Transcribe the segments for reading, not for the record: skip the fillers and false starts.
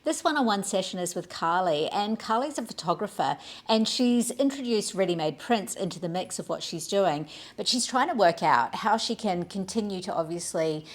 This one-on-one session is with Karlee, and Carlee's a photographer, and she's introduced ready-made prints into the mix of what she's doing, but she's trying to work out how she can continue to obviously,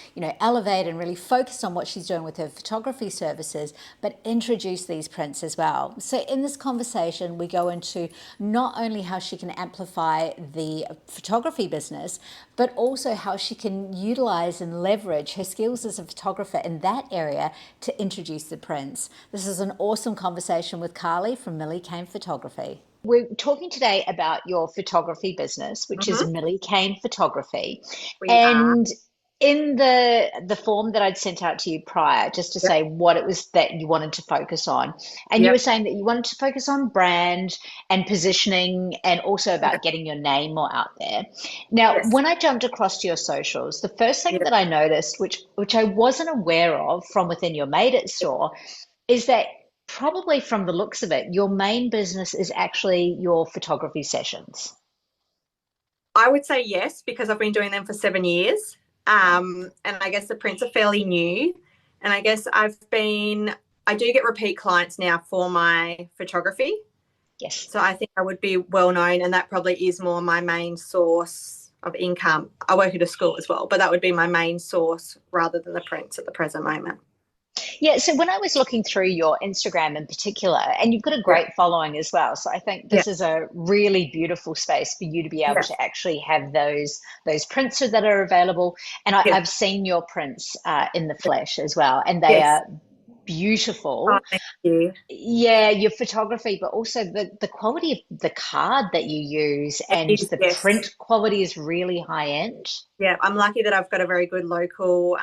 elevate and really focus on what she's doing with her photography services, but introduce these prints as well. So in this conversation, we go into not only how she can amplify the photography business, but also how she can utilize and leverage her skills as a photographer in that area to introduce the prints. This is an awesome conversation with Karlee from Milly Kane Photography. We're talking today about your photography business, which is hmm Milly Kane Photography. We are. And in the form that I'd sent out to you prior, just to Yep. say what it was that you wanted to focus on, and you were Yep. saying that you wanted to focus on brand and positioning and also about Yep. getting your name more out there. Now, Yes. when I jumped across to your socials, the first thing Yep. that I noticed, which I wasn't aware of from within your Made It store, is that probably from the looks of it, your main business is actually your photography sessions. I would say yes because I've been doing them for 7 years. And I guess the prints are fairly new. And I guess I do get repeat clients now for my photography. Yes. So I think I would be well known, and that probably is more my main source of income. I work at a school as well, but that would be my main source rather than the prints at the present moment. Yeah, so when I was looking through your Instagram in particular, and you've got a Yeah. great following as well, so I think Yeah. this is a really beautiful space for you to be able Yeah. to actually have those prints that are available. And Yeah. I've seen your prints in the flesh as well, and they Yes. are Oh, beautiful. thank you. Yeah, your photography, but also the quality of the card that you use It and is, the yes. print quality is really high end. Yeah, I'm lucky that I've got a very good local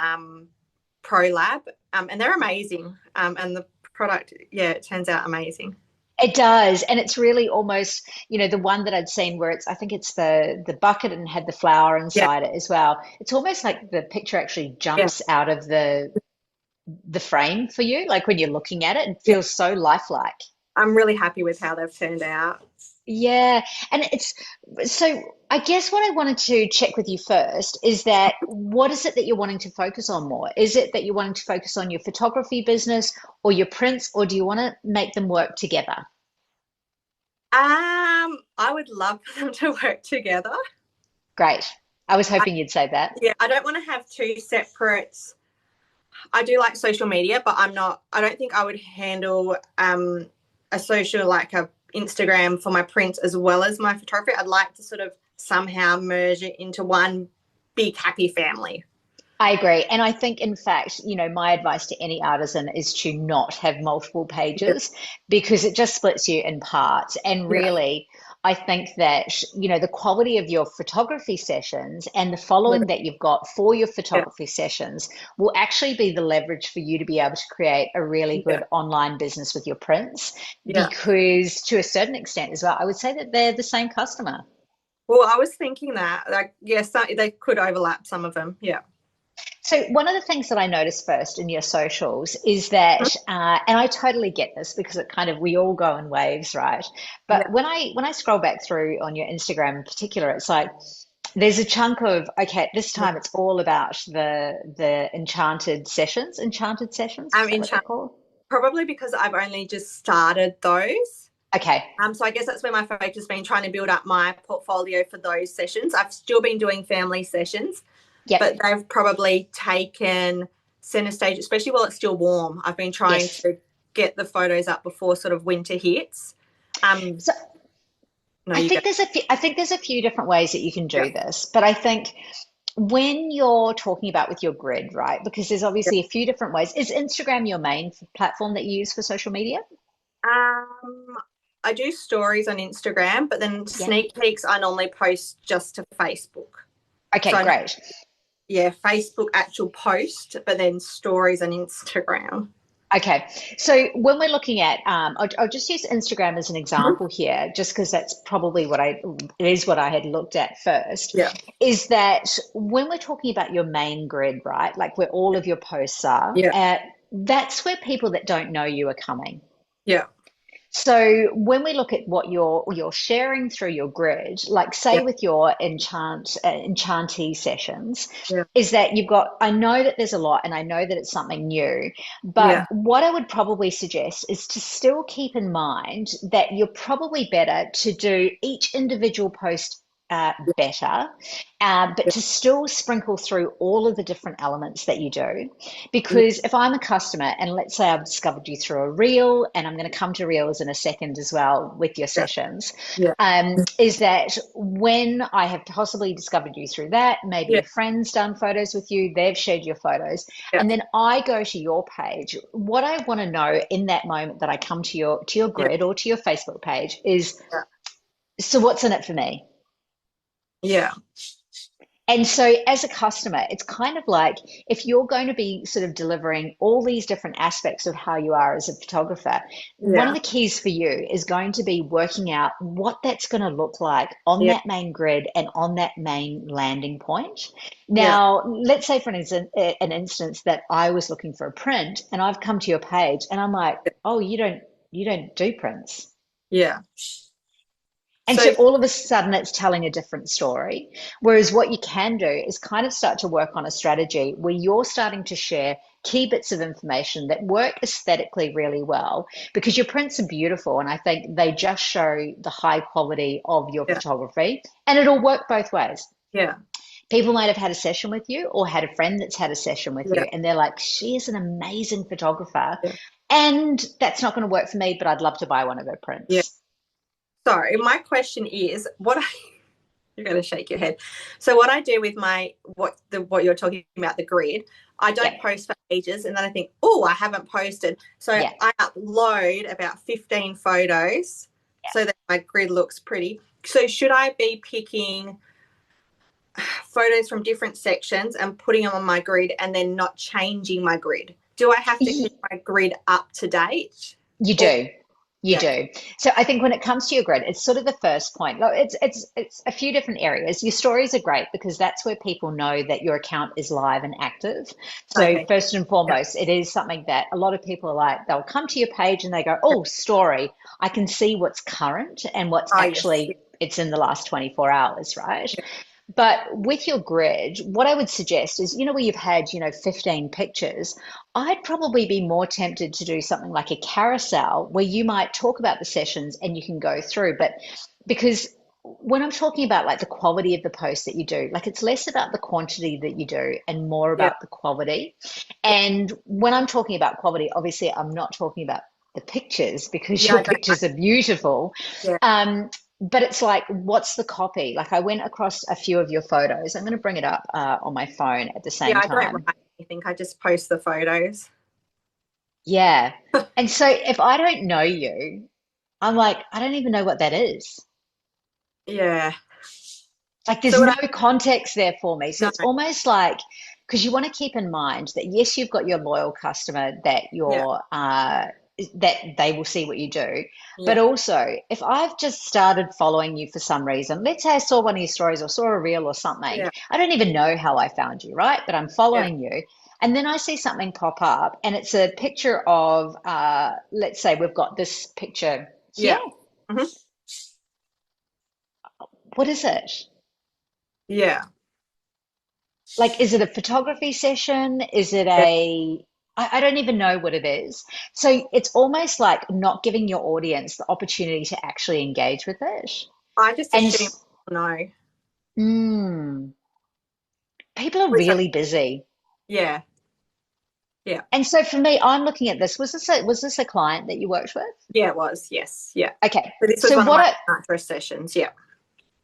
pro lab, and they're amazing. And the product, yeah, it turns out amazing. It does, and it's really almost, the one that I'd seen where I think it's the bucket and had the flower Yeah, inside it as well. It's almost like the picture actually yeah, jumps out of the frame for you, like when you're looking at it, it yeah. feels so lifelike. I'm really happy with how they've turned out. Yeah, and it's so I guess what I wanted to check with you first is that what is it that you're wanting to focus on more? Is it that you're wanting to focus on your photography business or your prints, or do you want to make them work together? I would love for them to work together. Great. I was I, hoping you'd say that. yeah, I don't want to have two separate. I do like social media, but I'm not. I don't think I would handle a social like a Instagram for my prints as well as my photography. I'd like to sort of somehow merge it into one big happy family. I agree. And I think, in fact, my advice to any artisan is to not have multiple Yeah, pages because it just splits you in parts. And yeah, really, I think that, the quality of your photography sessions and the following that you've got for your yeah, photography sessions will actually be the leverage for you to be able to create a really yeah, good online business with your prints. yeah. Because to a certain extent as well, I would say that they're the same customer. Well, I was thinking that, like, yes, they could overlap some of them. Yeah. So one of the things that I noticed first in your socials is that, and I totally get this because it kind of we all go in waves, right? But Yeah. when I scroll back through on your Instagram in particular, it's like there's a chunk of okay, this Yeah. time it's all about the enchanted sessions. Is I'm that in what they're charge called? probably because I've only just started those. Okay, So I guess that's where my focus has been trying to build up my portfolio for those sessions. I've still been doing family sessions, but yep, they've probably taken center stage, especially while it's still warm. I've been trying yes. to get the photos up before sort of winter hits. Um, So no, I you go. think there's a few different ways that you can Yeah, do this, but I think when you're talking about with your grid, right? Because there's yeah. obviously a few different ways. Is Instagram your main platform that you use for social media? Um, I do stories on Instagram, but then Yeah. sneak peeks I normally post just to Facebook. So Okay, great. yeah, Facebook actual post, but then stories on Instagram. Okay, so when we're looking at, I'll just use Instagram as an example here, just because that's probably it is what I had looked at first, Yeah, is that when we're talking about your main grid, right, like where all of your posts are, yeah, that's where people that don't know you are coming. yeah, So when we look at what you're sharing through your grid, like say Yeah. with your enchantee sessions, Yeah. is that you've got, I know that there's a lot and I know that it's something new, but Yeah. what I would probably suggest is to still keep in mind that you're probably better to do each individual post better, but Yeah. to still sprinkle through all of the different elements that you do. Yeah. Because if I'm a customer and let's say I've discovered you through a reel, and I'm going to come to reels in a second as well with your Yeah. sessions, Yeah. is that when I have possibly discovered you through that, maybe Yeah. a friend's done photos with you, they've shared your photos, Yeah. and then I go to your page. What I want to know in that moment that I come to your Yeah. grid or to your Facebook page is, Yeah. so what's in it for me? Yeah. And so, as a customer, it's kind of like if you're going to be sort of delivering all these different aspects of how you are as a photographer, one of Yeah. the keys for you is going to be working out what that's going to look like on Yeah. that main grid and on that main landing point. Yeah. Now, let's say, for an instance that I was looking for a print and I've come to your page and I'm like, oh, you don't do prints. Yeah. And So so all of a sudden it's telling a different story. Whereas what you can do is kind of start to work on a strategy where you're starting to share key bits of information that work aesthetically really well because your prints are beautiful. And I think they just show the high quality of your yeah. photography and it'll work both ways. Yeah. People might have had a session with you or had a friend that's had a session with Yeah. you and they're like, she is an amazing photographer. Yeah. And that's not going to work for me, but I'd love to buy one of her Yeah. prints. Sorry, my question is you're going to shake your head. So what I do with what you're talking about, the grid, I Yep. don't post for ages and then I think, oh, I haven't posted. So Yeah. I upload about 15 photos so that my grid looks pretty. So should I be picking photos from different sections and putting them on my grid and then not changing my grid? Do I have to keep my grid up to date? You Or, do. You yeah. do. So I think when it comes to your grid, it's sort of the first point. Like it's a few different areas. Your stories are great because that's where people know that your account is live and active. So Okay. first and Yeah. foremost, it is something that a lot of people are like, they'll come to your page and they go, Yeah. "Oh, story. I can see what's current and what's Oh, yes. actually it's in the last 24 hours, right?" Yeah. But with your grid, what I would suggest is, where you've had, 15 pictures, I'd probably be more tempted to do something like a carousel where you might talk about the sessions and you can go through. But because when I'm talking about like the quality of the post that you do, like it's less about the quantity that you do and more Yeah. about the quality. And when I'm talking about quality, obviously I'm not talking about the pictures because Yeah. your I don't pictures are beautiful. Yeah. Um, but it's like, what's the copy? Like I went across a few of your photos. I'm going to bring it up on my phone at the Yeah, same I don't time. write anything. I just post the photos. Yeah. And so if I don't know you, I'm like, I don't even know what that is. Yeah. Like So there's what no I context there for me. So no. it's almost like, because you want to keep in mind that yes, you've got your loyal customer that Yeah. that they will see what you do. But Yeah. also, if I've just started following you for some reason, let's say I saw one of your stories or saw a reel or something, Yeah. I don't even know how I found you, right? But I'm Yeah. following you. And then I see something pop up and it's a picture of, let's say we've got this picture here. Yeah. Hmm. What is it? Yeah. Like, is it a photography session? Is it Yeah. I don't even know what it is. So it's almost like not giving your audience the opportunity to actually engage with it. I just And assume no. mm, people are Which really busy. yeah. Yeah. And so for me, I'm looking at this. Was this a client that you worked with? Yeah, it was. Yes. Yeah. Okay. So this was So one of what my I, first sessions. Yeah.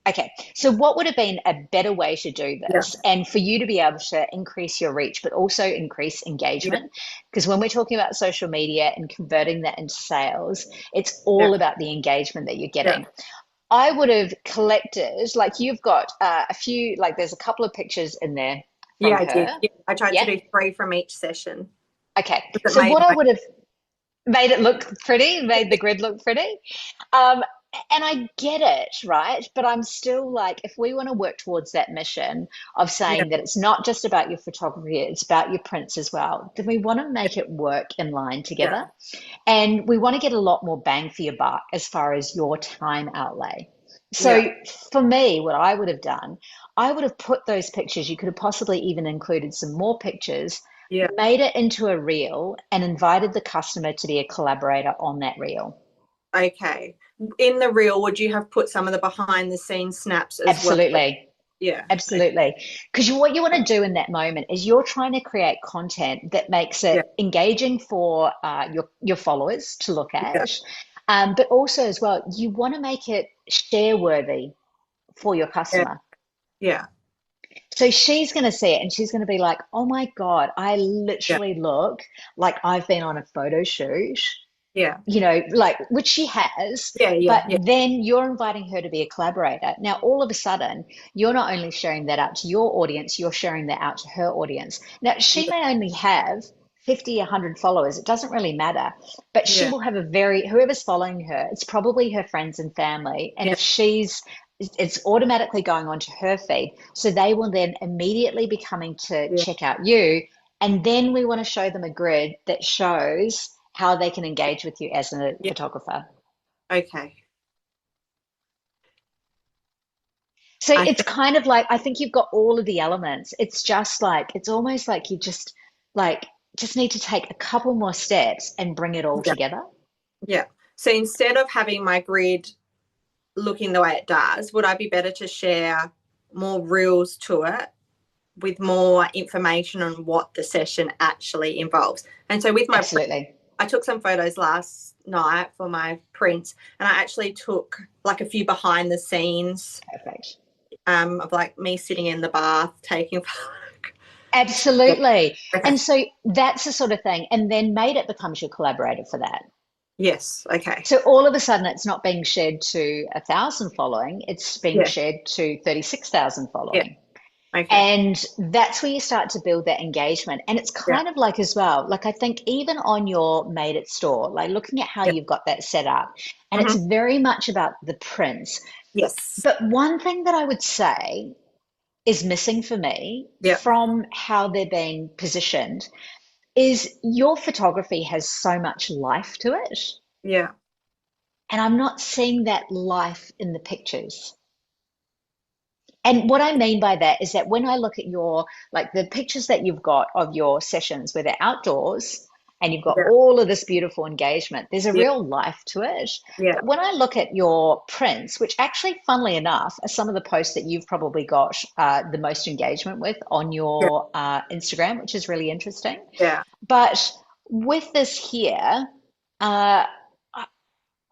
Okay, so what would have been a better way to do Yeah. this and for you to be able to increase your reach, but also increase Yeah. engagement? Because when we're talking about social media and converting that into sales, it's Yeah. all about the engagement that you're Yeah. getting. I would have collected, like you've got a few, like there's a couple of pictures in there Yeah, from I did. her. Yeah. I tried to Yeah. do 3 from each session. Okay. Because it So made what I my would have made it look pretty, made the grid look pretty. Um, and I get it, right? But I'm still like, if we want to work towards that mission of Yeah, saying that it's not just about your photography, it's about your prints as well, then we want to make it work in line yeah, together. And we want to get a lot more bang for your buck as far as your time outlay. So yeah, for me, what I would have done, I would have put those pictures, you could have possibly even included some more pictures, yeah. made it into a reel, and invited the customer to be a collaborator on that reel. Okay. In the reel, would you have put some of the behind the scenes snaps as well? Absolutely. Yeah. Okay. Absolutely. Because what you want to do in that moment is you're trying to create content that makes Yeah. it engaging for your followers to look Yeah. at, but also as well, you want to make it share worthy for your Yeah. customer. Yeah. So she's going to see it and she's going to be like, oh my God, I Yeah. literally look like I've been on a photo shoot, Yeah. like which she has, Yeah. Yeah. but Yeah. then you're inviting her to be a collaborator. Now, all of a sudden, you're not only sharing that out to your audience, you're sharing that out to her audience. Now, she Yeah. may only have 50, 100 followers. It doesn't really matter, but she Yeah. will have whoever's following her, it's probably her friends and family. And Yeah. if it's automatically going onto her feed. So they will then immediately be coming to Yeah. check out you. And then we want to show them a grid that shows how they can engage with you as a Yeah. photographer. Okay. So I it's think, kind of like, I think you've got all of the elements. It's just like, it's almost like you like, just need to take a couple more steps and bring it all yeah. together. Yeah. So instead of having my grid looking the way it does, would I be better to share more reels to it with more information on what the session actually involves? And so with my Absolutely. I took some photos last night for my prints, and I actually took like a few behind the scenes Perfect. of like me sitting in the bath taking. Absolutely. Okay. And so that's the sort of thing. And then Made It becomes your collaborator for that. Yes. Okay. So all of a sudden, it's not being shared to 1,000 following, it's being Yeah. shared to 36,000 Yeah. following. Okay. And that's where you start to build that engagement. And it's Yeah. kind of like as well, like I think even on your Made It store, like looking at how Yeah. you've got that set up, and it's Hmm. very much about the prints. Yes. But one thing that I would say is missing for me Yeah. from how they're being positioned is your photography has so much life to it. Yeah. And I'm not seeing that life in the pictures. And what I mean by that is that when I look at like the pictures that you've got of your sessions where they're outdoors and you've got Yeah. all of this beautiful engagement, there's a Yeah. real life to it. Yeah. But when I look at your prints, which actually, funnily enough, are some of the posts that you've probably got the most engagement with on Yeah. your Instagram, which is really interesting. Yeah. But with this here, uh,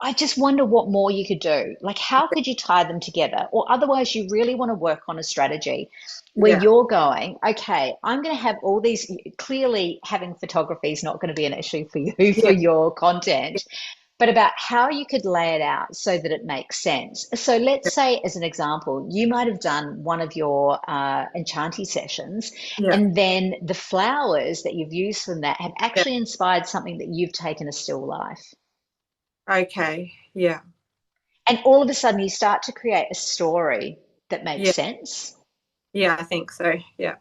I just wonder what more you could do. Like, how could you tie them together? Or otherwise, you really want to work on a strategy where Yeah. you're going, okay, I'm going to have all these. Clearly, having photography is not going to be an issue for you for Yeah. your content, but about how you could lay it out so that it makes sense. So, let's say, as an example, you might have done one of your Enchanti sessions, Yeah. and then the flowers that you've used from that have Yeah. actually inspired something that you've taken a still life. Okay. Yeah. And all of a sudden, you start to create a story that makes Yeah. sense. Yeah. I think so. Yeah.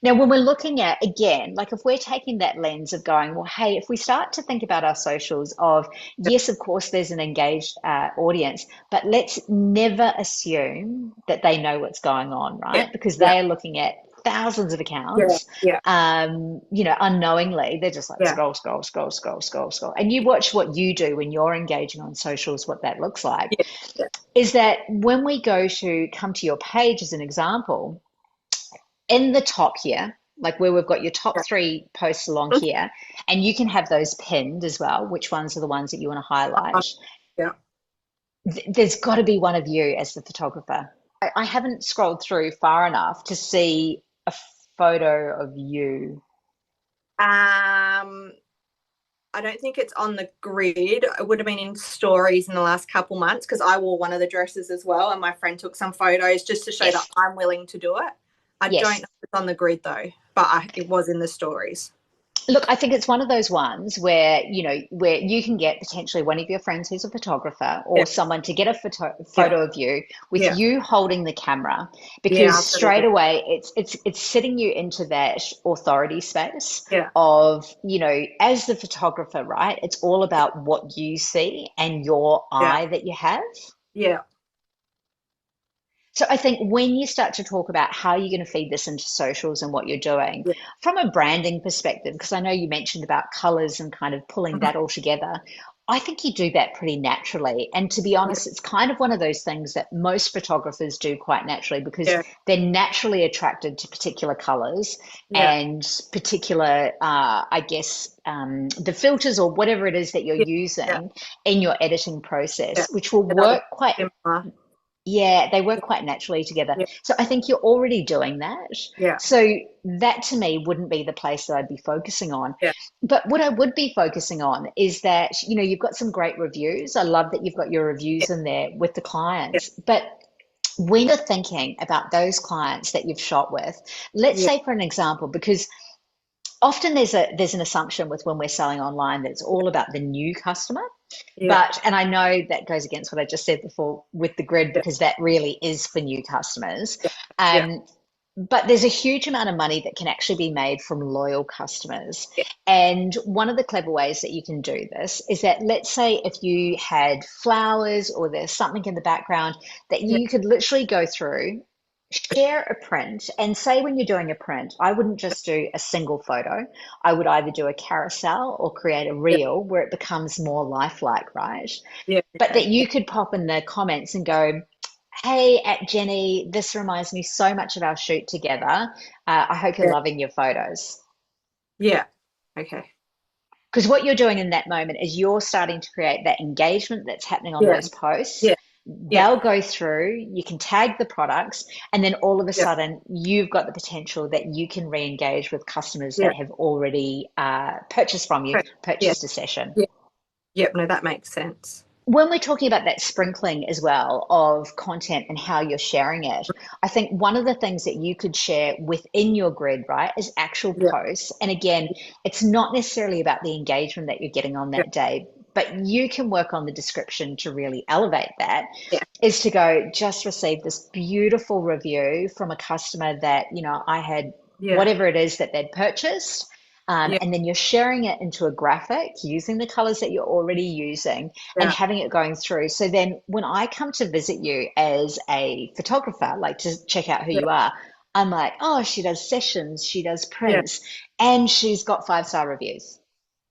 Now, when we're looking at, again, like if we're taking that lens of going, well, hey, if we start to think about our socials of, yes, of course, there's an engaged audience, but let's never assume that they know what's going on, Yeah. right? Because Yeah. they are looking at thousands of Yeah. accounts, Yeah. unknowingly, they're just like Yeah. scroll, scroll, scroll, scroll, scroll, scroll. And you watch what you do when you're engaging on socials, what that looks like, Yeah. Yeah. is that when we go to come to your page as an example, in the top here, like where we've got your top three posts along here, and you can have those pinned as well, which ones are the ones that you want to highlight. Yeah. There's got to be one of you as the photographer. I haven't scrolled through far enough to see a photo of you. I don't think it's on the grid. It would have been in stories in the last couple months because I wore one of the dresses as well, and my friend took some photos just to show that Yes, I'm willing to do it. I don't yes. know if it's on the grid though, but it was in the stories. Look, I think it's one of those ones where, where you can get potentially one of your friends who's a photographer Yeah, or someone to get a yeah, photo of you with yeah, you holding the camera, yeah, because straight absolutely. away it's sitting you into that authority space Yeah, of, as the photographer, right? It's all about what you see and your yeah, eye that you have. yeah, So I think when you start to talk about how you're going to feed this into socials and what you're doing yeah, from a branding perspective, because I know you mentioned about colors and kind of pulling mhm, that all together, I think you do that pretty naturally. And to be yeah, honest, it's kind of one of those things that most photographers do quite naturally because yeah, they're naturally attracted to particular colors yeah, and particular, I guess, the filters or whatever it is that you're yeah, yeah, using in your editing yeah. process, which will Another work quite, similar. yeah, they work quite naturally together. Yeah, So I think you're already doing that. yeah, So that to me wouldn't be the place that I'd be focusing on. yeah, But what I would be focusing on is that, you've got some great reviews. I love that you've got your yeah, reviews in there with the yeah, clients. But when you're thinking about those clients that you've shot with, let's yeah, say for an example, because often there's an assumption with when we're selling online that it's all about the new customer. yeah, But, and I know that goes against what I just said before with the grid, yeah, because that really is for new customers. yeah, yeah, Um, but there's a huge amount of money that can actually be made from loyal customers. yeah, And one of the clever ways that you can do this is that, let's say if you had flowers or there's something in the background that yeah, you could literally go through, share a print, and say when you're doing a print, I wouldn't just do a single photo. I would either do a carousel or create a yeah, reel where it becomes more lifelike, right? yeah, But that okay, yeah, you could pop in the comments and go, hey, at Jenny, this reminds me so much of our shoot together. I hope you're yeah, loving your photos. yeah, okay, Because what you're doing in that moment is you're starting to create that engagement that's happening on yeah, those posts. yeah, yeah, They'll go through, you can tag the products, and then all of a yeah, sudden you've got the potential that you can re engage with customers yeah, that have already purchased from you, okay, yeah, purchased a session. yeah, yep, no, that makes sense. When we're talking about that sprinkling as well of content and how you're sharing it, I think one of the things that you could share within your grid, right, is actual Yeah, posts. And again, it's not necessarily about the engagement that you're getting on yeah, that day, but you can work on the description to really elevate that. yeah, Is to go, just received this beautiful review from a customer that, I had yeah, whatever it is that they'd purchased. yeah, And then you're sharing it into a graphic using the colors that you're already using and yeah, having it going through. So then when I come to visit you as a photographer, like to check out who yeah, you are, I'm like, oh, she does sessions, she does yeah, prints, and she's got 5-star reviews.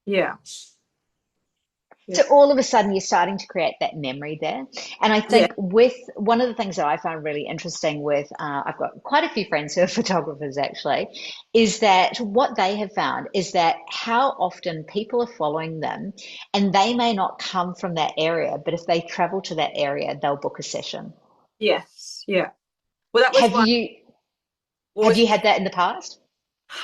yeah, So yeah, all of a sudden, you're starting to create that memory there. And I yeah, think with one of the things that I found really interesting with, I've got quite a few friends who are photographers actually, is that what they have found is that how often people are following them and they may not come from that area, but if they travel to that area, they'll book a session. yes, yeah. Well, that was Have one. you What have was you it? had that in the past?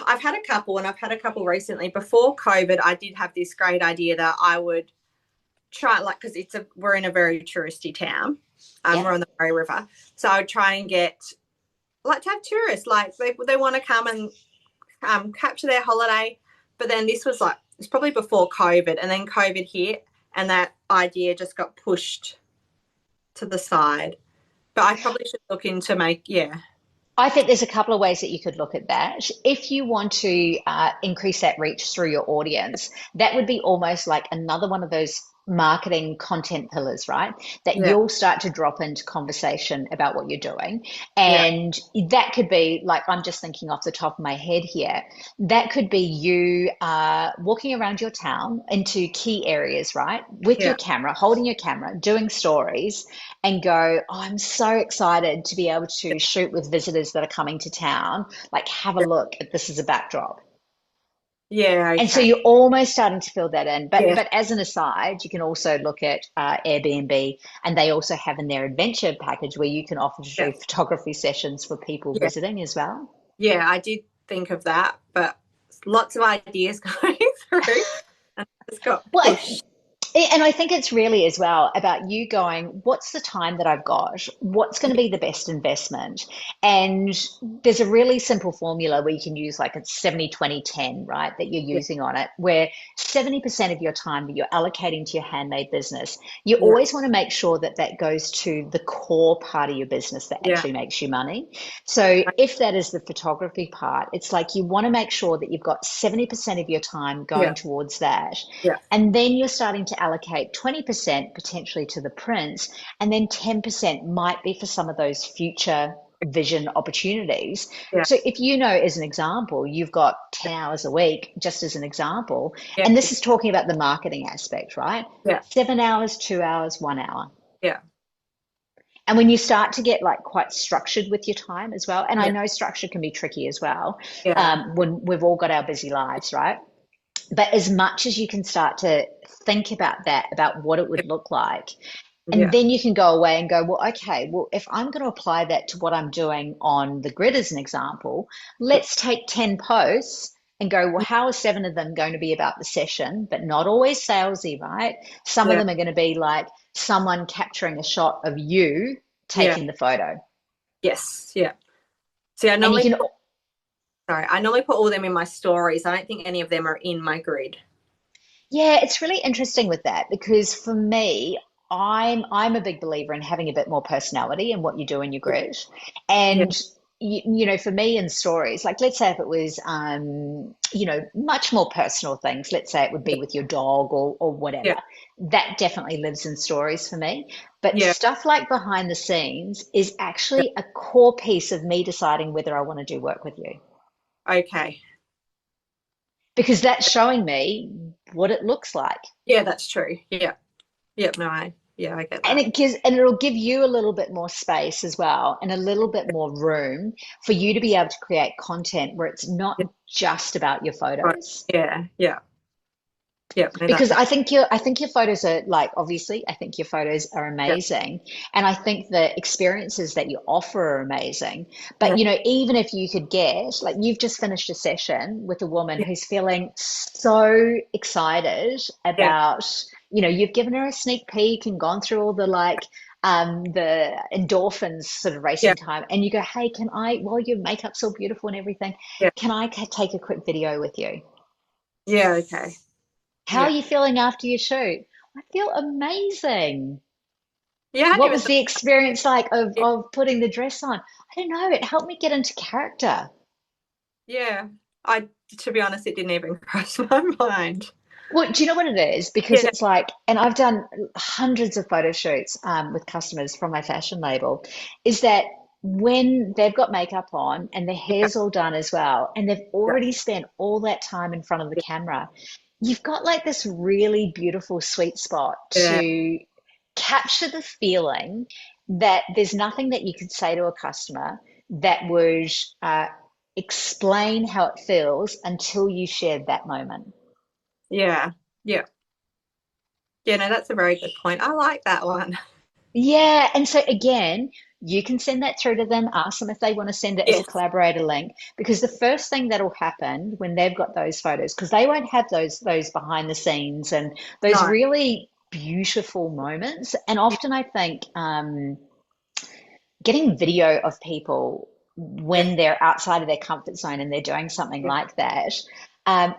I've had a couple, and I've had a couple recently. Before COVID, I did have this great idea that I would try, like, because we're in a very touristy town. Yeah. We're on the Murray River, so I would try and get, like, to have tourists, like they want to come and capture their holiday. But then this was like, it's probably before COVID, and then COVID hit, and that idea just got pushed to the side. But I probably should look into yeah, I think there's a couple of ways that you could look at that. If you want to increase that reach through your audience, that would be almost like another one of those marketing content pillars, right? That yeah, you'll start to drop into conversation about what you're doing. yeah, And that could be like, I'm just thinking off the top of my head here, that could be you walking around your town into key areas, right? With your yeah, camera, holding your camera, doing stories and go, oh, I'm so excited to be able to shoot with visitors that are coming to town. Like, have a yeah, look at this as a backdrop. yeah, And so okay, you're almost starting to fill that in. But yeah, but as an aside, you can also look at Airbnb, and they also have in their adventure package where you can offer to yeah, do photography sessions for people yeah, visiting as well. yeah. I did think of that, but lots of ideas going through, and I just got Well, pushed. And I think it's really as well about you going, what's the time that I've got? What's going to be the best investment? And there's a really simple formula where you can use like a 70-20-10, right? That you're Yeah, using on it, where 70% of your time that you're allocating to your handmade business, you yeah, always want to make sure that that goes to the core part of your business that yeah, actually makes you money. So if that is the photography part, it's like you want to make sure that you've got 70% of your time yeah, going towards that. yeah, And then you're starting to allocate 20% potentially to the prints, and then 10% might be for some of those future vision opportunities. yeah, So if you know, as an example, you've got 10 hours a week, just as an example, yeah, and this is talking about the marketing aspect, right? yeah, 7 hours, 2 hours, 1 hour. yeah, And when you start to get like quite structured with your time as well, and I yeah, know structure can be tricky as well, yeah, when we've all got our busy lives, right? But as much as you can start to think about that, about what it would look like, and yeah, then you can go away and go, well, okay, well, if I'm going to apply that to what I'm doing on the grid as an example, let's take 10 posts and go, well, how are seven of them going to be about the session, but not always salesy, right? Some of yeah, them are going to be like someone capturing a shot of you yeah, taking the photo. yes, yeah. See, And you can, I normally put all them in my stories. I don't think any of them are in my grid. yeah, it's really interesting with that because for me, I'm a big believer in having a bit more personality in what you do in your Yeah, grid. yeah, And for me in stories, like let's say if it was much more personal things, let's say it would be with your dog or whatever, yeah, that definitely lives in stories for me. But yeah, stuff like behind the scenes is yeah. actually a core piece of me deciding whether I want to do work with you. Okay. Because that's showing me what it looks like. Yeah, that's true. Yeah. Yep. No, I get And that. it'll give you a little bit more space as well and a little bit more room for you to be able to create content where it's not Yeah. just about your Right. photos. Yeah. Yeah. Yeah. No, Because I think your photos are like, obviously I think your photos are yeah. amazing, and I think the experiences that you offer are amazing. Yeah. But even if you could get, like, you've just finished a session with a woman Yeah. who's feeling so excited Yeah. about, you've given her a sneak peek and gone through all the endorphins sort of Yeah. racing time, and you go, hey, can I, while your makeup's so beautiful and everything, Yeah. can I take a quick video with you? Yeah. Okay. How are Yeah. you feeling after your shoot? I feel amazing. Yeah. I hadn't What even was thought. the experience like of putting the dress on? I don't know. It helped me get into character. Yeah. I, to be honest, it didn't even cross my mind. Well, do you know what it is? Because Yeah. it's like, and I've done hundreds of photo shoots with customers from my fashion label, is that when they've got makeup on and their Yeah. hair's all done as well, and they've Yeah. already spent all that time in front of the Yeah. camera, you've got like this really beautiful sweet spot Yeah. to capture the feeling that there's nothing that you could say to a customer that would explain how it feels until you shared that moment. Yeah. Yeah. Yeah. No, that's a very good point. I like that one. Yeah, and so again, you can send that through to them, ask them if they want to send it as a Yes. collaborator link, because the first thing that'll happen when they've got those photos, because they won't have those behind the scenes and those No. really beautiful moments. And Yeah. often I think getting video of people Yeah. when they're outside of their comfort zone and they're doing something Yeah. like that,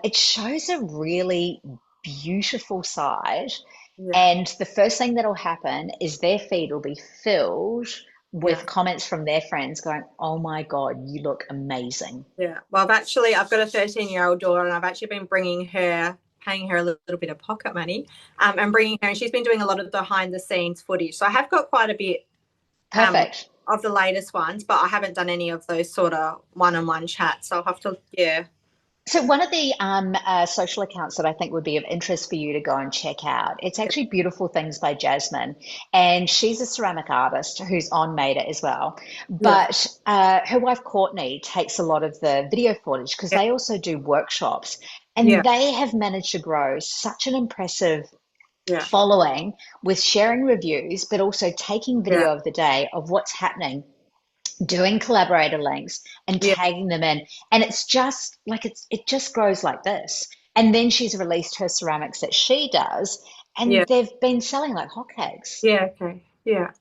it shows a really beautiful side. Yeah. And the first thing that'll happen is their feed will be filled Yeah. with comments from their friends going, "Oh my God, you look amazing." Yeah. Well, I've got a 13-year-old daughter, and I've actually been paying her a little bit of pocket money, and bringing her, and she's been doing a lot of behind the scenes footage. So I have got quite a bit um, Perfect. of the latest ones, but I haven't done any of those sort of one-on-one chats. So I'll have to, yeah, So one of the social accounts that I think would be of interest for you to go and check out, it's actually Beautiful Things by Jasmine, and she's a ceramic artist who's on Made It as well. yeah, But her wife Courtney takes a lot of the video footage because yeah, they also do workshops, yeah, and they have managed to grow such an impressive yeah, following with sharing reviews, but also taking yeah, video of the day of what's happening, doing collaborator links and yeah, tagging them in, and it's just like it just grows like this. And then she's released her ceramics that she does, and Yeah. they've been selling like hotcakes. Yeah. Okay. Yeah.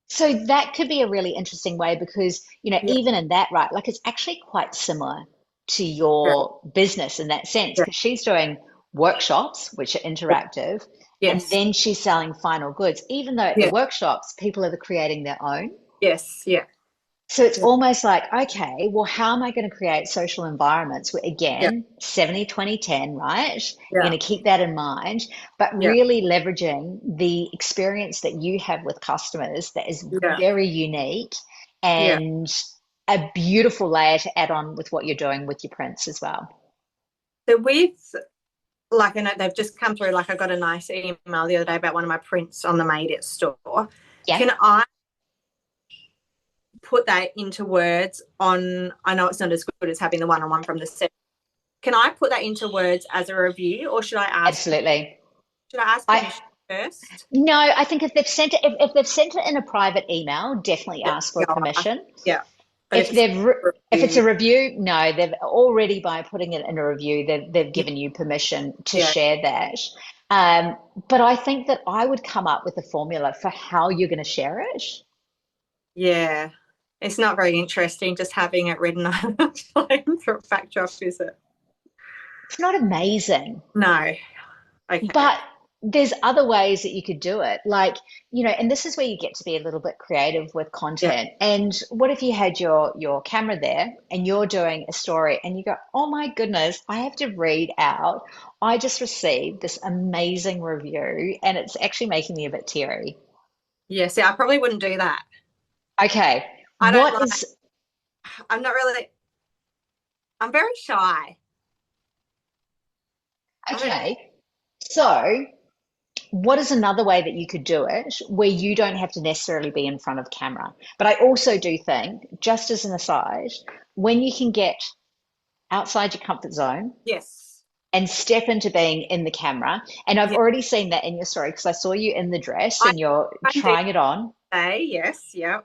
So that could be a really interesting way because, Yeah. even in that, right, like it's actually quite similar to Yeah. your business in that sense Yeah. because she's doing workshops, which are interactive, and Yes. then she's selling final goods, even though at the Yeah. workshops, people are creating their own. Yes. Yeah. So it's Yeah. almost like, okay, well, how am I going to create social environments where, Yeah. again, 70-20-10, right? You're Yeah. going to keep that in mind, but Yeah. really leveraging the experience that you have with customers that is Yeah. very unique Yeah. and a beautiful layer to add on with what you're doing with your prints as well. So with like, I know they've just come through. Like, I got a nice email the other day about one of my prints on the Made It store. Yeah, Can I put that into words on? I know it's not as good as having the one-on-one from the set. Can I put that into words as a review, or absolutely. should I ask I permission first? No, I think if they've sent it, if they've sent it in a private email, definitely Yeah. ask for Yeah. permission. Yeah. But If if it's they've a if it's review, a review, no, they've already by putting it in a review, they've yeah. given you permission to Yeah. share that. Um, but I think that I would come up with a formula for how you're going to share it. Yeah. It's not very interesting just having it written on a for a backdrop, is it? It's not amazing, No. Okay. but there's other ways that you could do it. Like, and this is where you get to be a little bit creative with Yeah. content. And what if you had your camera there and you're doing a story and you go, "Oh my goodness, I have to read out. I just received this amazing review and it's actually making me a bit teary." Yeah. See, I probably wouldn't do that. Okay. I don't What like, is I'm not really, I'm very shy. I don't, okay. So, what is another way that you could do it where you don't have to necessarily be in front of camera? But I also do think, just as an aside, when you can get outside your comfort zone yes. and step into being in the camera, and I've Yeah. already seen that in your story because I saw you in the dress I and you're can do trying it on. say yes. Yeah.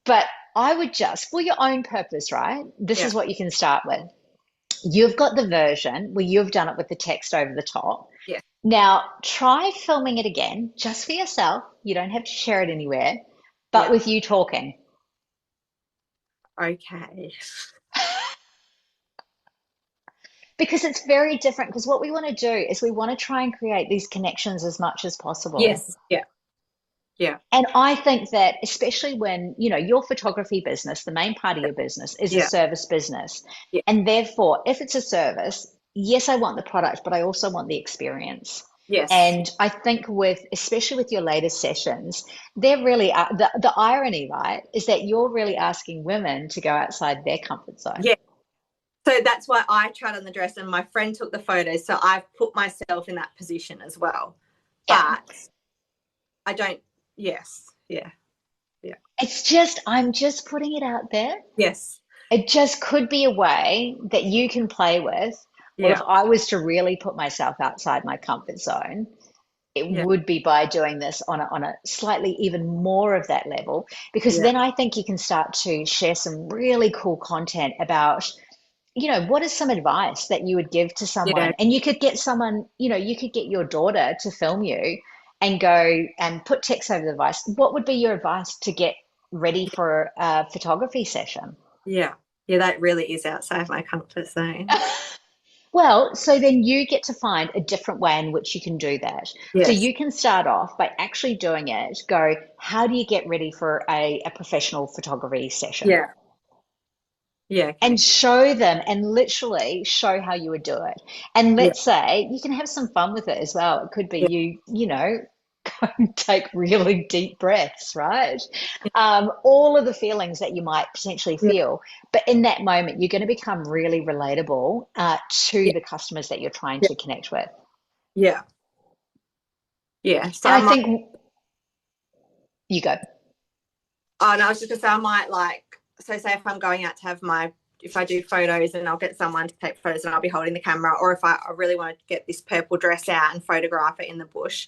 But I would just, for your own purpose, right? This Yeah. is what you can start with. You've got the version where you've done it with the text over the top. Yes. Now, try filming it again just for yourself. You don't have to share it anywhere, but Yeah. with you talking. Okay. Because it's very different. Because what we want to do is we want to try and create these connections as much as possible. Yes. Yeah. Yeah. And I think that especially when, your photography business, the main part of your business is a Yeah. service business. Yeah. And therefore, if it's a service, yes, I want the product, but I also want the experience. Yes. And I think especially with your latest sessions, they're really, the irony, right, is that you're really asking women to go outside their comfort zone. Yeah. So that's why I tried on the dress and my friend took the photos. So I've put myself in that position as well. Yeah. But I don't, yes. Yeah. Yeah. I'm just putting it out there. Yes. It just could be a way that you can play with. Well, if Yeah. I was to really put myself outside my comfort zone, it Yeah. would be by doing this on a slightly even more of that level, because Yeah. then I think you can start to share some really cool content about, what is some advice that you would give to Yeah. someone? And you could get someone, you could get your daughter to film you and go and put text over the advice. What would be your advice to get ready for a photography session? Yeah. Yeah. That really is outside my comfort zone. Well, so then you get to find a different way in which you can do that. So Yes. you can start off by actually doing it. Go, how do you get ready for a professional photography session? Yeah. Yeah. And Okay. show them and literally show how you would do it. And Yeah. let's say you can have some fun with it as well. It could be Yeah. go and take really deep breaths, right? All of the feelings that you might potentially Yeah. feel. But in that moment, you're going to become really relatable to Yeah. the customers that you're trying Yeah. to connect with. Yeah. Yeah. So And I I might, think you go. oh, and I was just gonna say I might so say if I'm going out to have if I do photos and I'll get someone to take photos and I'll be holding the camera, or if I really want to get this purple dress out and photograph it in the bush,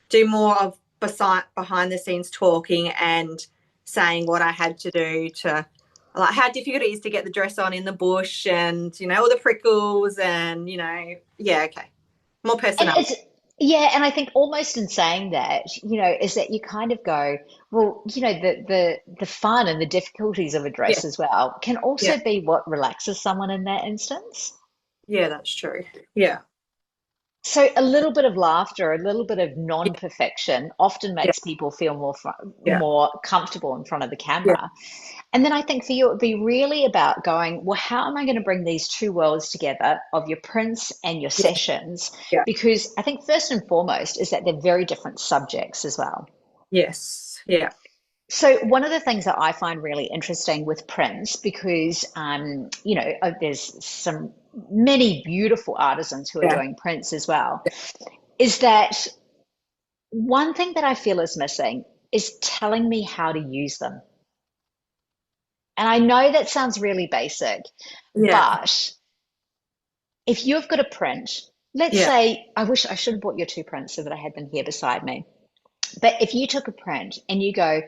do more of behind the scenes talking and saying what I had to do to, like, how difficult it is to get the dress on in the bush and all the prickles and yeah, okay, more And personality. Yeah, and I think almost in saying that, is that you kind of go, well, the fun and the difficulties of a Yeah, dress as well can yeah, also be what relaxes someone in that instance. yeah, that's true. Yeah, So a little bit of laughter, a little bit of yeah, non-perfection often yeah, makes people feel yeah, more comfortable in front of the yeah, camera. And then I think for you, it would be really about going, well, how am I going to bring these two worlds together of your prints and your yeah, sessions? yeah. Because I think first and foremost is that they're very different subjects as well. Yes, yeah, So one of the things that I find really interesting with prints, because there's some many beautiful artisans who are yeah. doing prints as well, is that one thing that I feel is missing is telling me how to use them. And I know that sounds really basic, Yeah, but if you've got a print, let's yeah, say, I wish I should have bought your two prints so that I had them here beside me. But if you took a print and you go,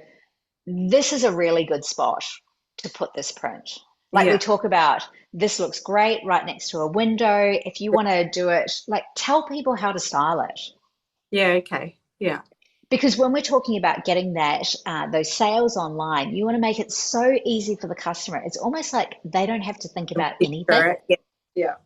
this is a really good spot to put this print. Like we yeah, talk about, this looks great right next to a window. If you want to do it, like tell people how to style it. yeah. Okay, yeah. Because when we're talking about getting those sales online, you want to make it so easy for the customer. It's almost like they don't have to think about anything. Picture it. Yeah, yeah,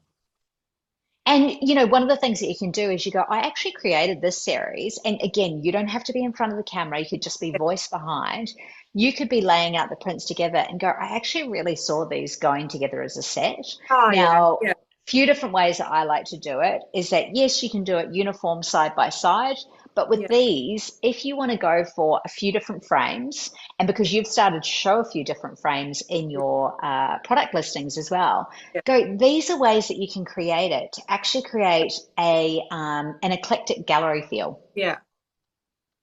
And one of the things that you can do is you go, I actually created this series. And again, you don't have to be in front of the camera. You could just be voice behind. You could be laying out the prints together and go, I actually really saw these going together as a set. oh yeah, Now, yeah, few different ways that I like to do it is that yes, you can do it uniform side by side. But with yeah, these, if you want to go for a few different frames, and because you've started to show a few different frames in your product listings as well, yeah, go, these are ways that you can create it to actually create an eclectic gallery feel. yeah.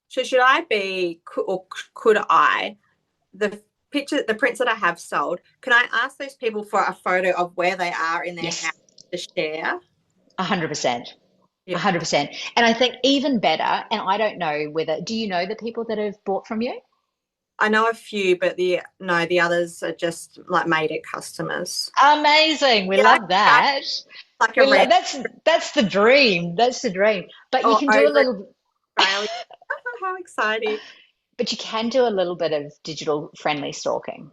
So should I be, or could I, the prints that I have sold, can I ask those people for a photo of where they are in their Yes, house to share? 100%. Yeah. 100%. And I think even better, and I don't know whether, do you know the people that have bought from you? I know a few, but the others are just like made it customers. Amazing. We Yeah, love I that. like a rent That's the dream. That's the dream. But you or can do a over little Australia. How exciting. but you can do a little bit of digital friendly stalking.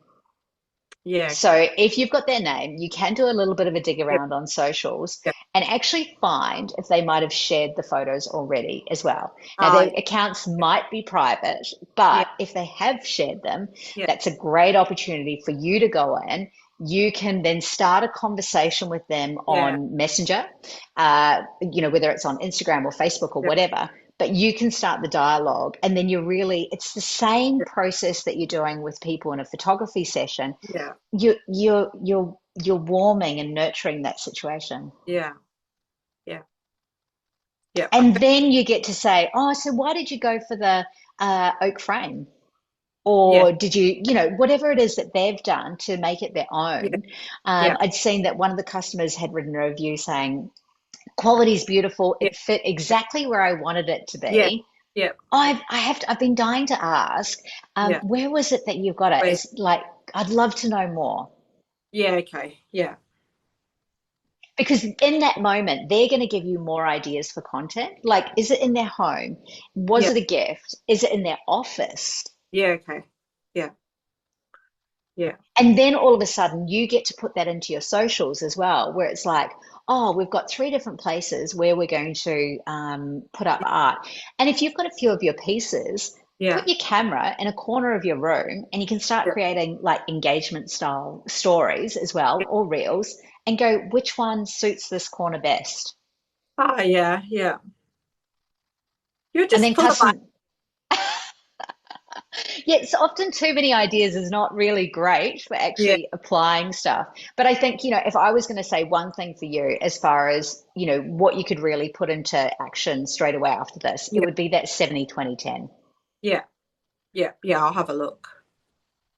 Yeah, okay. So if you've got their name, you can do a little bit of a dig Yeah, around on socials yeah, and actually find if they might have shared the photos already as well. Now, oh, their accounts yeah, might be private, yeah, but if they have shared them, yeah, that's a great opportunity for you to go in. You can then start a conversation with them yeah, on Messenger, whether it's on Instagram or Facebook or yeah, whatever, but you can start the dialogue and then it's the same process that you're doing with people in a photography session. yeah, You're warming and nurturing that situation. yeah, yeah, yeah. And then you get to say, oh, so why did you go for the oak frame? Yeah, Or did you, whatever it is that they've done to make it their yeah, own. yeah, I'd seen that one of the customers had written a review saying, quality's beautiful. yeah, It fit exactly where I wanted it to yeah, be. yeah, I've been dying to ask, yeah. where was it that you got it? Wait, It's like, I'd love to know more. yeah, okay, yeah, Because in that moment, they're going to give you more ideas for content. Like, is it in their home? Was yeah, it a gift? Is it in their office? yeah, okay, yeah, yeah, And then all of a sudden, you get to put that into your socials as well, where it's like, oh, we've got three different places where we're going to put up art. And if you've got a few of your pieces, yeah, put your camera in a corner of your room and you can start yeah. creating like engagement style stories as well, or reels, and go, which one suits this corner best? Oh, yeah, yeah. You're And just then full of custom, yes, often too many ideas is not really great for yeah, actually applying stuff. But I think, if I was going to say one thing for you as far as, what you could really put into action straight away after this, it yeah, would be that 70-20-10. yeah, yeah, yeah. I'll have a look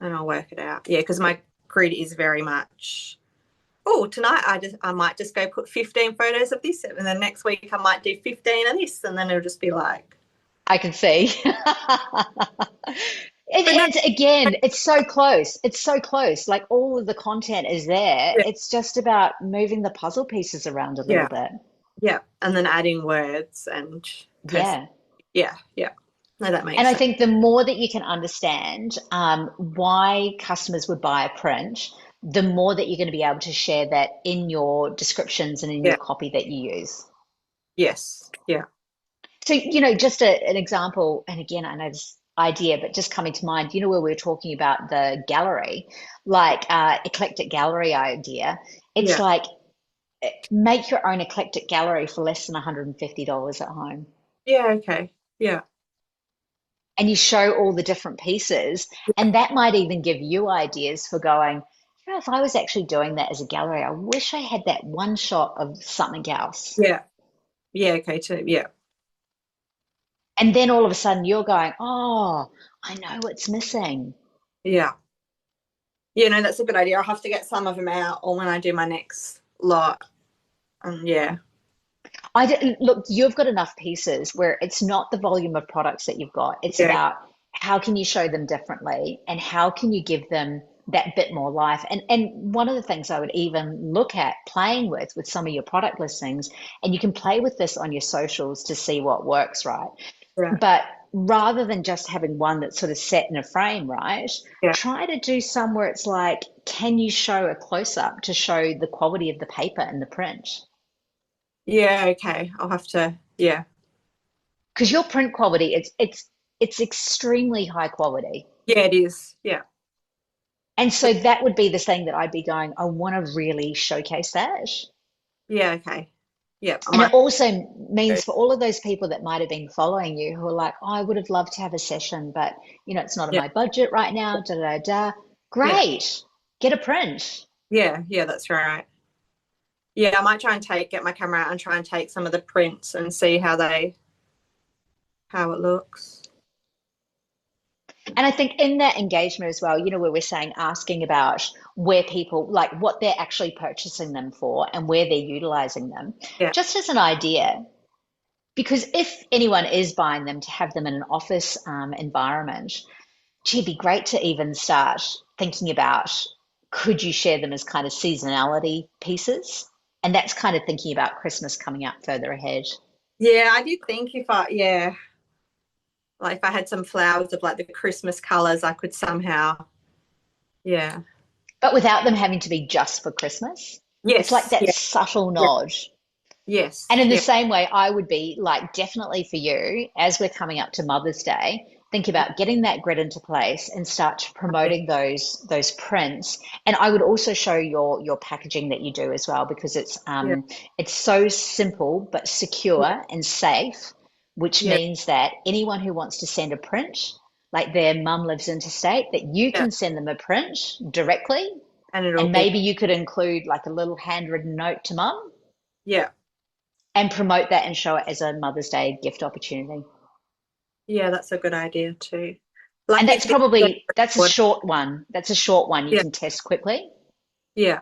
and I'll work it out. Yeah, because my grid is very much. Oh, tonight I might just go put 15 photos of this, and then next week I might do 15 of this, and then it'll just be like. I can see. But no, It's again, it's so close. It's so close. Like all of the content is there. yeah, It's just about moving the puzzle pieces around a little yeah, bit. Yeah, and then adding words and post. Yeah. Yeah, yeah. No, that And makes I sense. think the more that you can understand why customers would buy a print, the more that you're going to be able to share that in your descriptions and in your Yeah. copy that you use. Yes. Yeah. So, just an example, and again, I know this idea, but just coming to mind, where we were talking about the gallery, like eclectic gallery idea, it's Yeah. like make your own eclectic gallery for less than $150 at home. Yeah. Okay. Yeah. And you show all the different pieces. And that might even give you ideas for going, if I was actually doing that as a gallery, I wish I had that one shot of something else. Yeah. Yeah. Okay. Too. Yeah. And then all of a sudden you're going, oh, I know what's missing. Yeah. Yeah. No, that's a good idea. I'll have to get some of them out, or when I do my next lot. Yeah. Look, you've got enough pieces where it's not the volume of products that you've got. It's Yeah. about how can you show them differently and how can you give them that bit more life. And one of the things I would even look at playing with some of your product listings, and you can play with this on your socials to see what works, right? Yeah. But rather than just having one that's sort of set in a frame, right? Yeah. Try to do some where it's like, can you show a close up to show the quality of the paper and the print? Yeah. Okay. I'll have to. Yeah. Because your print quality, it's extremely high quality. Yeah. It is. Yeah. And so that would be the thing that I'd be going, I want to really showcase that. Yeah. Okay. Yeah. I And it might. also means for all of those people that might have been following you who are like, oh, I would have loved to have a session, but it's not in Yeah. my budget right now, da da da. Yeah. Great. Get a print. Yeah. Yeah. That's right. Yeah. I might try and get my camera out and try and take some of the prints and see how it looks. And I think in that engagement as well, where we're saying asking about where people like what they're actually purchasing them for and where they're utilizing them, Yeah. just as an idea. Because if anyone is buying them to have them in an office environment, gee, it'd be great to even start thinking about could you share them as kind of seasonality pieces? And that's kind of thinking about Christmas coming up further ahead. Yeah. I did think yeah, like if I had some flowers of like the Christmas colors, I could somehow, yeah. But without them having to be just for Christmas. It's like Yes. that Yeah. subtle Yeah. nod. And Yes. in the Yeah. same way, I would be like, definitely for you, as we're coming up to Mother's Day, think about getting that grid into place and start promoting those prints. And I would also show your packaging that you do as well, because Yeah. it's so simple but secure and safe, which Yeah. means that anyone who wants to send a print, like their mum lives interstate, that you Yeah. can send them a print directly. And it'll And be, maybe you could include like a little handwritten note to mum yeah. and promote that and show it as a Mother's Day gift opportunity. Yeah. That's a good idea too. And Lucky that's this is probably getting that's a recorded. short one. That's a short one you Yeah. can test quickly. Yeah.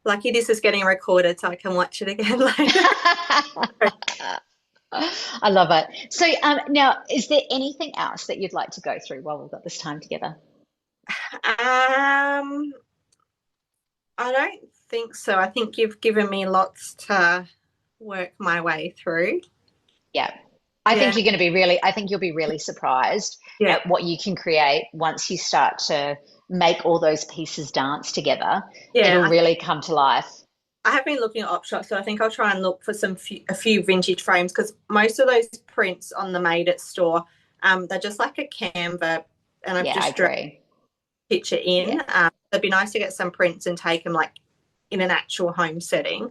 Lucky this is getting recorded so I can watch it again later. I love it. So now, is there anything else that you'd like to go through while we've got this time together? I don't think so. I think you've given me lots to work my way through. Yeah. I think Yeah. you're going to be really, I think you'll be really surprised Yeah. at what you can create once you start to make all those pieces dance together. Yeah. It'll really come to life. I have been looking at op shops, so I think I'll try and look for a few vintage frames, because most of those prints on the Made It store, they're just like a Canva, and I've Yeah, I just dragged agree. a picture in. Yeah. It'd be nice to get some prints and take them like in an actual home setting.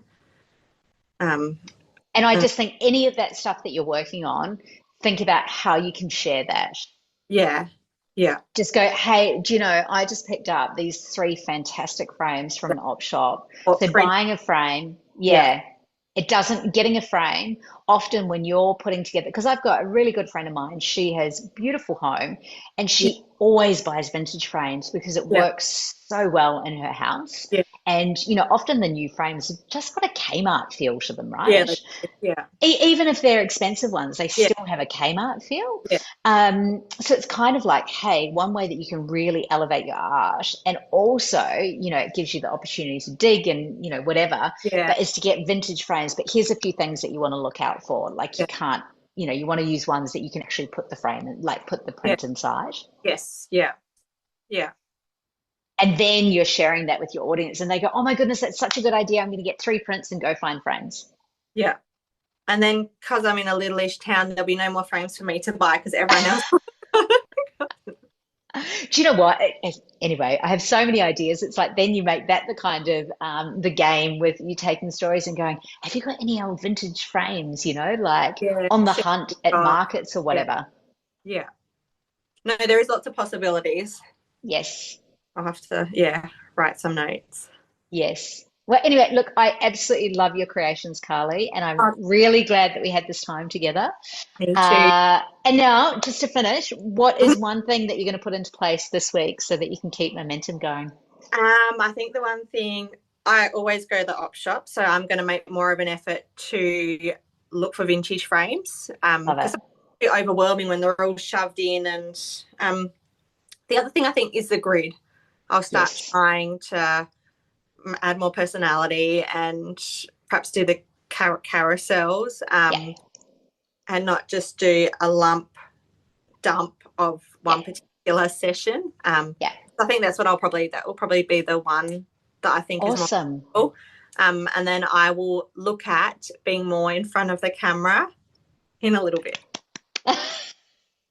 And I just think any of that stuff that you're working on, think about how you can share that. Yeah, yeah, Just go, hey, do you know, I just picked up these three fantastic frames from an op shop. or So print. buying a frame, Yeah, yeah, it doesn't, getting a frame, often when you're putting together, because I've got a really good friend of mine, she has a beautiful home and yeah, she always buys vintage frames because it yeah, works so well in her house. yeah, And, often the new frames have just got a Kmart feel to them, Yeah, right? yeah, Even if they're expensive ones, they yeah, still have a Kmart feel. yeah, So it's kind of like, hey, one way that you can really elevate your art, and also, it gives you the opportunity to dig and, whatever, yeah, but is to get vintage frames. But here's a few things that you want to look out for. Like you yeah, can't, you want to use ones that you can actually put the frame and like put the yeah, print inside. yes, yeah, yeah, And then you're sharing that with your audience and they go, oh my goodness, that's such a good idea. I'm going to get 3 prints and go find frames. yeah. And then because I'm in a little-ish town, there'll be no more frames for me to buy because everyone else. Do you know what? Anyway, I have so many ideas. It's like then you make that the kind of the game with you taking stories and going, have you got any old vintage frames, like Yeah, on the shit, hunt at oh, markets or yeah, whatever? yeah. No, there is lots of possibilities. Yes. I'll have to, yeah, write some notes. Yes. Well, anyway, look, I absolutely love your creations, Karlee, and I'm Oh, really glad that we had this time together. me too. And now, just to finish, what is one thing that you're going to put into place this week so that you can keep momentum going? I think the one thing I always go to the op shop, so I'm going to make more of an effort to look for vintage frames Love because it. it's a bit overwhelming when they're all shoved in. And the other thing I think is the grid. I'll start Yes. trying to add more personality and perhaps do the carousels Yeah. and not just do a lump dump of Yeah. one particular session. Yeah. I think that will probably be the one that I think is more Awesome. cool. And then I will look at being more in front of the camera in a little bit.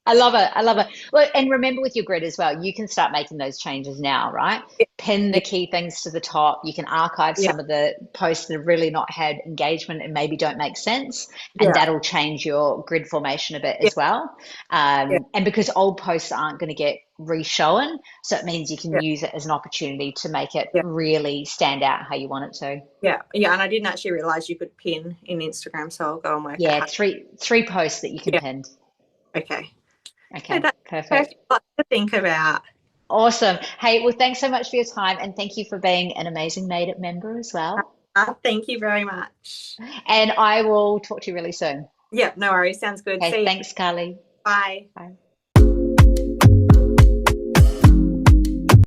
I love it. I love it. Look, and remember with your grid as well, you can start making those changes now, right? Pin the Yeah, key things to the top. You can archive yeah, some of the posts that have really not had engagement and maybe don't make sense. And yeah, that'll change your grid formation a bit yeah, as well. yeah, And because old posts aren't going to get reshown, so it means you can yeah, use it as an opportunity to make it yeah, really stand out how you want it to. yeah, yeah. And I didn't actually realize you could pin in Instagram, so I'll go and work out Yeah, how. three posts that you can Yeah, pin. okay. Okay, Okay, that's perfect. perfect. Lots to think about. Awesome. Hey, well, thanks so much for your time and thank you for being an amazing Made It member as well. Thank you very much. And I will talk to you really soon. Yeah, no worries. Sounds good. Okay, See you. thanks, Karlee. Bye. Bye.